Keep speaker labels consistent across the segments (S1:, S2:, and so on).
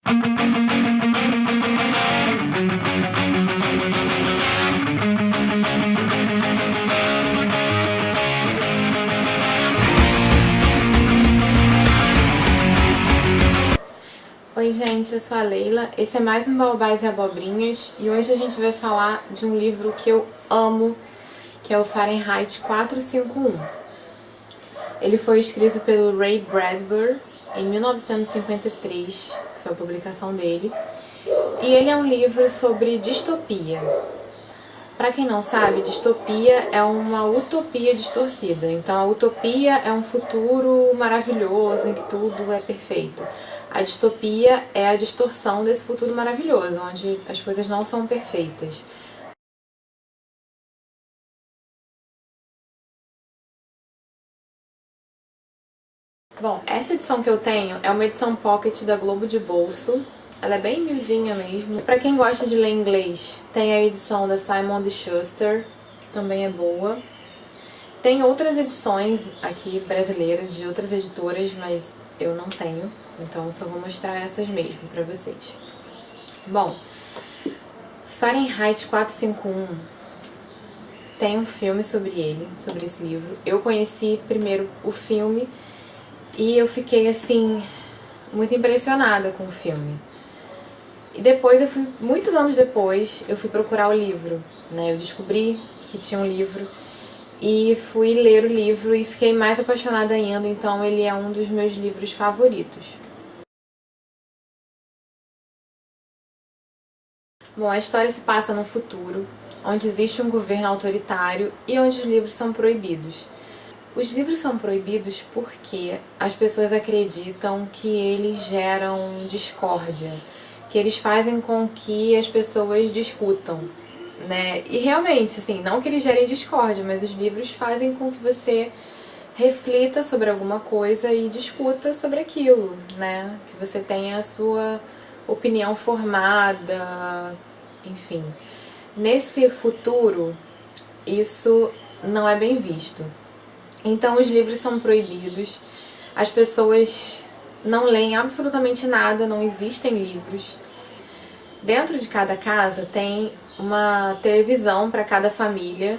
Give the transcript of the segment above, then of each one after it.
S1: Oi gente, eu sou a Leila, esse é mais um Baobás e Abobrinhas e hoje a gente vai falar de um livro que eu amo, que é o Fahrenheit 451. Ele foi escrito pelo Ray Bradbury em 1953, que foi a publicação dele, e ele é um livro sobre distopia. Para quem não sabe, distopia é uma utopia distorcida. Então a utopia é um futuro maravilhoso em que tudo é perfeito. A distopia é a distorção desse futuro maravilhoso, onde as coisas não são perfeitas. Bom, essa edição que eu tenho é uma edição pocket da Globo de Bolso. Ela é bem miudinha mesmo. Pra quem gosta de ler inglês, tem a edição da Simon & Schuster, que também é boa. Tem outras edições aqui brasileiras de outras editoras, mas eu não tenho, então eu só vou mostrar essas mesmo pra vocês. Bom, Fahrenheit 451 tem um filme sobre ele, sobre esse livro. Eu conheci primeiro o filme e eu fiquei assim muito impressionada com o filme. E depois muitos anos depois, eu fui procurar o livro, né? Eu descobri que tinha um livro e fui ler o livro e fiquei mais apaixonada ainda, então ele é um dos meus livros favoritos. Bom, a história se passa no futuro, onde existe um governo autoritário e onde os livros são proibidos. Os livros são proibidos porque as pessoas acreditam que eles geram discórdia, que eles fazem com que as pessoas discutam, né? E realmente, assim, não que eles gerem discórdia, mas os livros fazem com que você reflita sobre alguma coisa e discuta sobre aquilo, né? Que você tenha a sua opinião formada, enfim. Nesse futuro, isso não é bem visto. Então os livros são proibidos, as pessoas não leem absolutamente nada, não existem livros. Dentro de cada casa tem uma televisão para cada família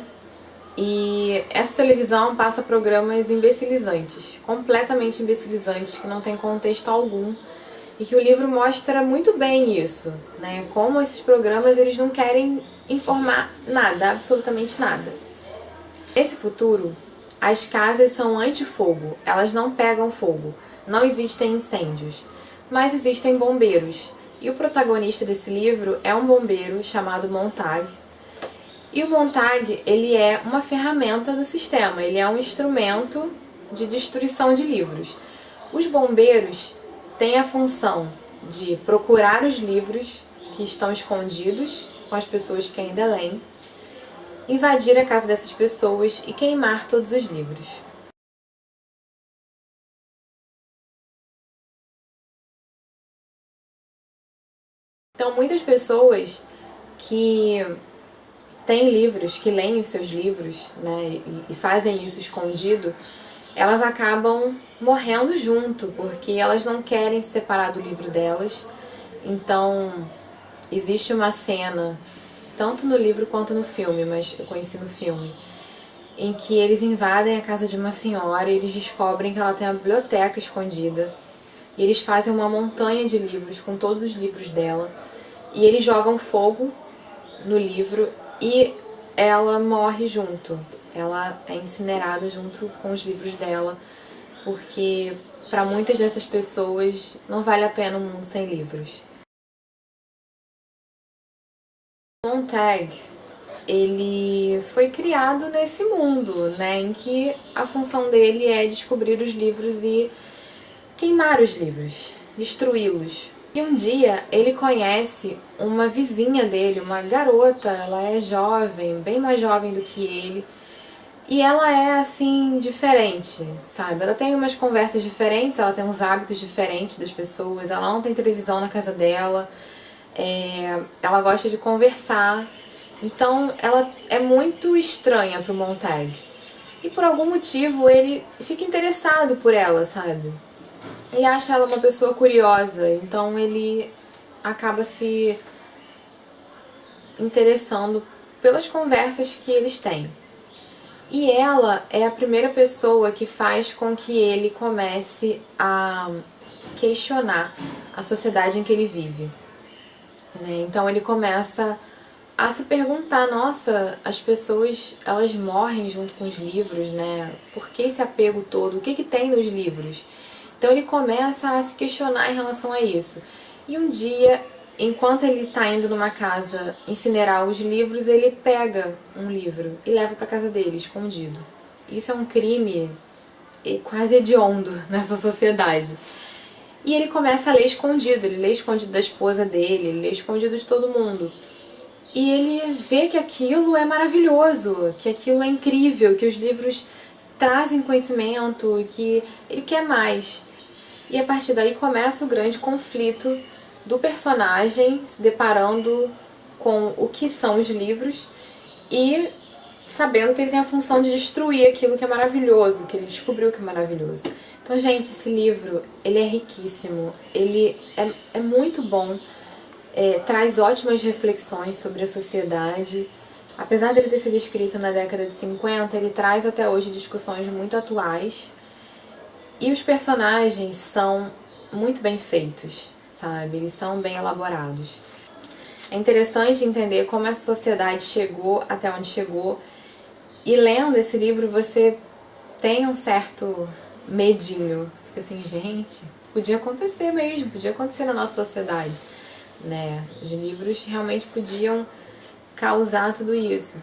S1: e essa televisão passa programas imbecilizantes, completamente imbecilizantes, que não tem contexto algum e que o livro mostra muito bem isso, né? Como esses programas eles não querem informar nada, absolutamente nada. Nesse futuro, as casas são anti-fogo, elas não pegam fogo, não existem incêndios, mas existem bombeiros. E o protagonista desse livro é um bombeiro chamado Montag. E o Montag, ele é uma ferramenta do sistema, ele é um instrumento de destruição de livros. Os bombeiros têm a função de procurar os livros que estão escondidos com as pessoas que ainda leem, invadir a casa dessas pessoas e queimar todos os livros. Então, muitas pessoas que têm livros, que leem os seus livros, né, e fazem isso escondido, elas acabam morrendo junto, porque elas não querem se separar do livro delas. Então, existe uma cena, tanto no livro quanto no filme, mas eu conheci no filme, em que eles invadem a casa de uma senhora e eles descobrem que ela tem uma biblioteca escondida. E eles fazem uma montanha de livros com todos os livros dela. E eles jogam fogo no livro e ela morre junto. Ela é incinerada junto com os livros dela, porque para muitas dessas pessoas não vale a pena um mundo sem livros. Montag, ele foi criado nesse mundo, né, em que a função dele é descobrir os livros e queimar os livros, destruí-los. E um dia ele conhece uma vizinha dele, uma garota, ela é jovem, bem mais jovem do que ele, e ela é assim, diferente, sabe? Ela tem umas conversas diferentes, ela tem uns hábitos diferentes das pessoas, ela não tem televisão na casa dela, ela gosta de conversar. Então ela é muito estranha pro Montag. E por algum motivo ele fica interessado por ela, sabe? ele acha ela uma pessoa curiosa, então ele acaba se interessando pelas conversas que eles têm. E ela é a primeira pessoa que faz com que ele comece a questionar a sociedade em que ele vive, né? Então ele começa a se perguntar, nossa, as pessoas, elas morrem junto com os livros, né? Por que esse apego todo? O que que tem nos livros? Então ele começa a se questionar em relação a isso. E um dia, enquanto ele está indo numa casa incinerar os livros, ele pega um livro e leva para casa dele, escondido. Isso é um crime quase hediondo nessa sociedade. E ele começa a ler escondido, ele lê escondido da esposa dele, ele lê escondido de todo mundo. E ele vê que aquilo é maravilhoso, que aquilo é incrível, que os livros trazem conhecimento, que ele quer mais. E a partir daí começa o grande conflito do personagem se deparando com o que são os livros e sabendo que ele tem a função de destruir aquilo que é maravilhoso, que ele descobriu que é maravilhoso. Então, gente, esse livro, ele é riquíssimo, ele é muito bom, traz ótimas reflexões sobre a sociedade. Apesar dele ter sido escrito na década de 50, ele traz até hoje discussões muito atuais. E os personagens são muito bem feitos, sabe? Eles são bem elaborados. É interessante entender como essa sociedade chegou até onde chegou. E lendo esse livro você tem um certo medinho. Fica assim, gente, isso podia acontecer mesmo, podia acontecer na nossa sociedade, né? Os livros realmente podiam causar tudo isso.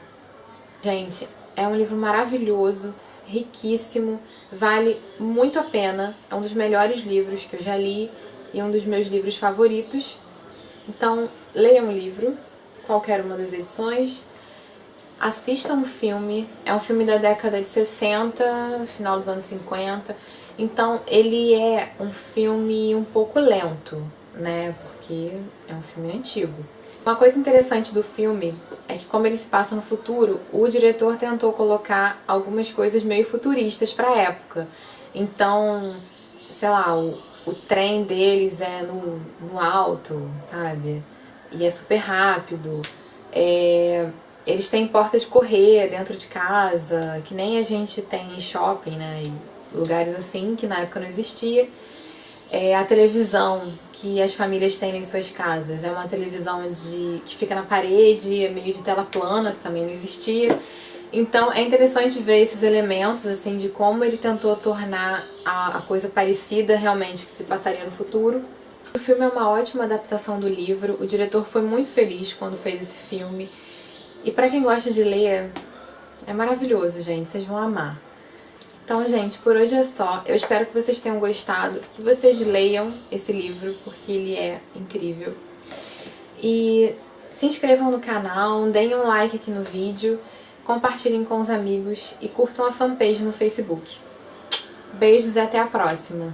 S1: Gente, é um livro maravilhoso, riquíssimo, vale muito a pena. É um dos melhores livros que eu já li e um dos meus livros favoritos. Então, leiam o livro, qualquer uma das edições. Assistam o filme, é um filme da década de 60, final dos anos 50. Então, ele é um filme um pouco lento, né? Porque é um filme antigo. Uma coisa interessante do filme é que, como ele se passa no futuro, o diretor tentou colocar algumas coisas meio futuristas para a época. Então, sei lá, o trem deles é no alto, sabe? E é super rápido. Eles têm porta de correr dentro de casa, que nem a gente tem em shopping, né? E lugares assim, que na época não existia. A televisão que as famílias têm em suas casas é uma televisão que fica na parede, é meio de tela plana, que também não existia. Então é interessante ver esses elementos assim de como ele tentou tornar a coisa parecida realmente que se passaria no futuro. O filme é uma ótima adaptação do livro, o diretor foi muito feliz quando fez esse filme. E pra quem gosta de ler, é maravilhoso, gente, vocês vão amar. Então, gente, por hoje é só. Eu espero que vocês tenham gostado, que vocês leiam esse livro, porque ele é incrível. E se inscrevam no canal, deem um like aqui no vídeo, compartilhem com os amigos e curtam a fanpage no Facebook. Beijos e até a próxima!